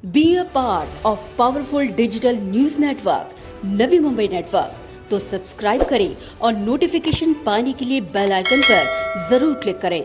Be a part of powerful digital news network Navi Mumbai network. तो subscribe करें और notification पाने के लिए बेल आइकन पर जरूर क्लिक करें।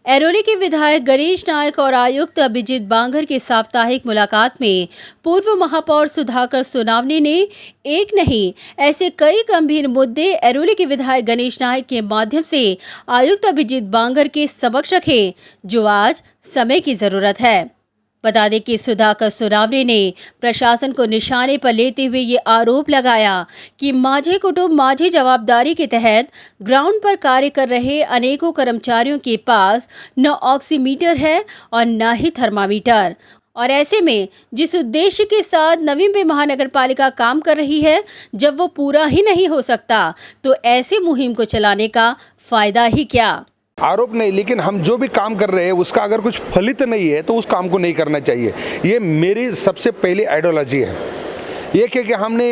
ऐरोली के विधायक गणेश नायक और आयुक्त अभिजीत बांगर की साप्ताहिक मुलाकात में पूर्व महापौर सुधाकर सोनावने ने एक नहीं ऐसे कई गंभीर मुद्दे ऐरोली के विधायक गणेश नायक के माध्यम से आयुक्त अभिजीत बांगर के समक्ष रखे, जो आज समय की जरूरत है। बता दें कि सुधाकर सोनावने ने प्रशासन को निशाने पर लेते हुए ये आरोप लगाया कि माझे कुटुंब माझे जवाबदारी के तहत ग्राउंड पर कार्य कर रहे अनेकों कर्मचारियों के पास न ऑक्सीमीटर है और न ही थर्मामीटर, और ऐसे में जिस उद्देश्य के साथ नवी मुंबई महानगर पालिका काम कर रही है, जब वो पूरा ही नहीं हो सकता तो ऐसे मुहिम को चलाने का फायदा ही क्या। आरोप नहीं, लेकिन हम जो भी काम कर रहे हैं उसका अगर कुछ फलित नहीं है तो उस काम को नहीं करना चाहिए। ये मेरी सबसे पहली आइडियोलॉजी है। एक है कि हमने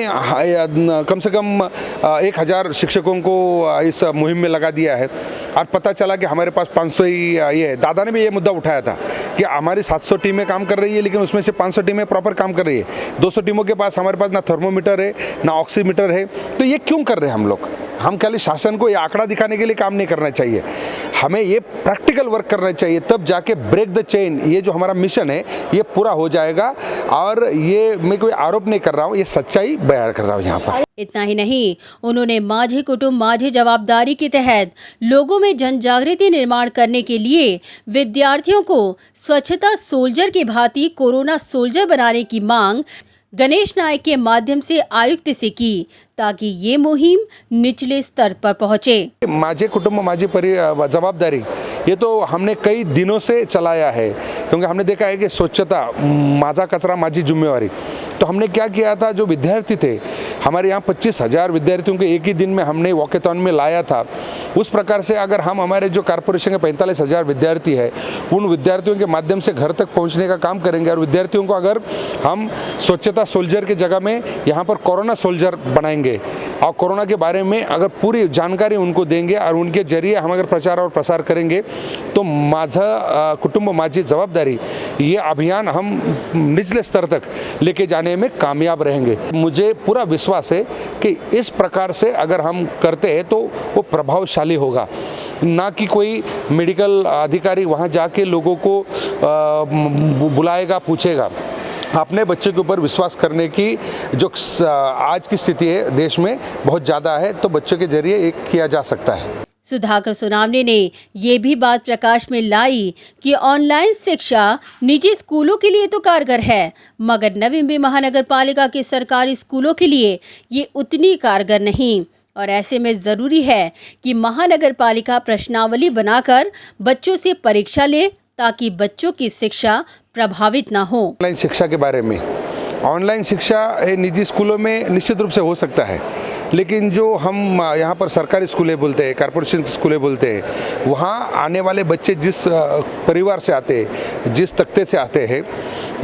कम से कम 1000 शिक्षकों को इस मुहिम में लगा दिया है और पता चला कि हमारे पास 500 ही ये दादा ने भी ये मुद्दा उठाया था कि हमारी 700 टीमें काम कर रही है, लेकिन उसमें से 500 टीमें प्रॉपर काम कर रही है। 200 टीमों के पास हमारे पास ना थर्मोमीटर है ना ऑक्सीमीटर है। तो ये क्यों कर रहे हैं हम लोग? हम खाली शासन को ये आंकड़ा दिखाने के लिए काम नहीं करना चाहिए, हमें ये प्रैक्टिकल वर्क करना चाहिए, तब जाके ब्रेक द चेन, ये जो हमारा मिशन है ये पूरा हो जाएगा। और ये मैं कोई आरोप नहीं कर रहा हूँ, ये सच्चाई बयान कर रहा हूँ यहाँ पर। इतना ही नहीं, उन्होंने माझे कुटुंब माझे जवाबदारी के तहत लोगों में जन जागृति निर्माण करने के लिए विद्यार्थियों को स्वच्छता सोल्जर की भांति कोरोना सोल्जर बनाने की मांग गणेश नायक के माध्यम से आयुक्त से की, ताकि ये मुहिम निचले स्तर पर पहुंचे। माझे कुटुंब माझी जवाबदारी ये तो हमने कई दिनों से चलाया है, क्योंकि हमने देखा है कि स्वच्छता माझा कचरा माझी जिम्मेवारी। तो हमने क्या किया था, जो विद्यार्थी थे हमारे यहाँ 25,000 विद्यार्थियों को एक ही दिन में हमने वॉकेथॉन में लाया था। उस प्रकार से अगर हम हमारे जो कॉर्पोरेशन के 45,000 विद्यार्थी है उन विद्यार्थियों के माध्यम से घर तक पहुँचने का काम करेंगे, और विद्यार्थियों को अगर हम स्वच्छता सोल्जर की जगह में यहाँ पर कोरोना सोल्जर बनाएंगे और कोरोना के बारे में अगर पूरी जानकारी उनको देंगे और उनके जरिए हम अगर प्रचार और प्रसार करेंगे तो माझा कुटुंब माझी जवाबदारी ये अभियान हम निचले स्तर तक लेके जाने में कामयाब रहेंगे। मुझे पूरा विश्वास है कि इस प्रकार से अगर हम करते हैं तो वो प्रभावशाली होगा, ना कि कोई मेडिकल अधिकारी वहाँ जाके लोगों को बुलाएगा पूछेगा। अपने बच्चे के ऊपर विश्वास करने की जो आज की स्थिति है देश में बहुत ज़्यादा है, तो बच्चों के जरिए एक किया जा सकता है। सुधाकर सोनावने ने ये भी बात प्रकाश में लाई कि ऑनलाइन शिक्षा निजी स्कूलों के लिए तो कारगर है, मगर नवी मुंबई महानगर पालिका के सरकारी स्कूलों के लिए ये उतनी कारगर नहीं, और ऐसे में ज़रूरी है कि महानगर पालिका प्रश्नावली बनाकर बच्चों से परीक्षा ले, ताकि बच्चों की शिक्षा प्रभावित ना हो। ऑनलाइन शिक्षा के बारे में, ऑनलाइन शिक्षा निजी स्कूलों में निश्चित रूप से हो सकता है, लेकिन जो हम यहाँ पर सरकारी स्कूलें बोलते हैं, कॉर्पोरेशन स्कूलें बोलते हैं, वहाँ आने वाले बच्चे जिस परिवार से आते हैं, जिस तख्ते से आते हैं,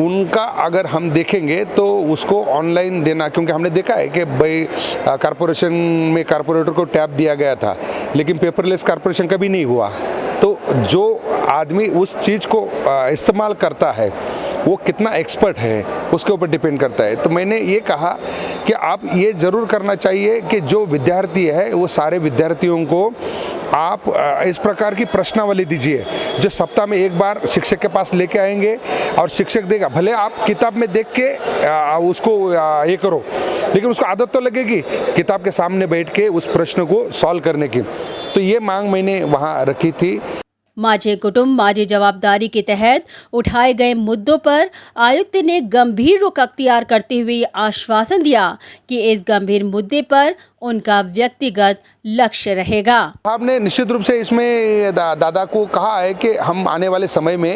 उनका अगर हम देखेंगे तो उसको ऑनलाइन देना, क्योंकि हमने देखा है कि भाई कॉर्पोरेशन में कॉर्पोरेटर को टैब दिया गया था, लेकिन पेपरलेस कॉर्पोरेशन कभी नहीं हुआ। तो जो आदमी उस चीज़ को इस्तेमाल करता है वो कितना एक्सपर्ट है उसके ऊपर डिपेंड करता है। तो मैंने ये कहा कि आप ये ज़रूर करना चाहिए कि जो विद्यार्थी है वो सारे विद्यार्थियों को आप इस प्रकार की प्रश्नावली दीजिए, जो सप्ताह में एक बार शिक्षक के पास लेके आएंगे और शिक्षक देगा। भले आप किताब में देख के उसको ये करो, लेकिन उसको आदत तो लगेगी किताब के सामने बैठ के उस प्रश्न को सॉल्व करने की। तो ये मांग मैंने वहाँ रखी थी। माझे कुटुंब माझे जवाबदारी के तहत उठाए गए मुद्दों पर आयुक्त ने गंभीर रुख अख्तियार करते हुए आश्वासन दिया कि इस गंभीर मुद्दे पर उनका व्यक्तिगत लक्ष्य रहेगा। आपने निश्चित रूप से इसमें दादा को कहा है कि हम आने वाले समय में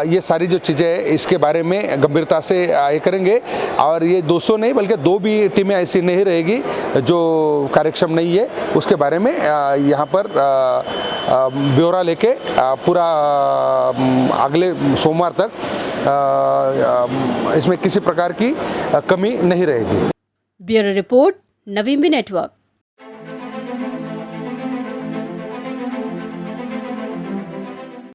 ये सारी जो चीज़ें हैं इसके बारे में गंभीरता से ये करेंगे, और ये 200 नहीं बल्कि 2 भी टीमें ऐसी नहीं रहेगी जो कार्यक्षम नहीं है, उसके बारे में यहाँ पर ब्यौरा लेके पूरा अगले सोमवार तक इसमें किसी प्रकार की कमी नहीं रहेगी। Bureau report, Navi Mumbai network.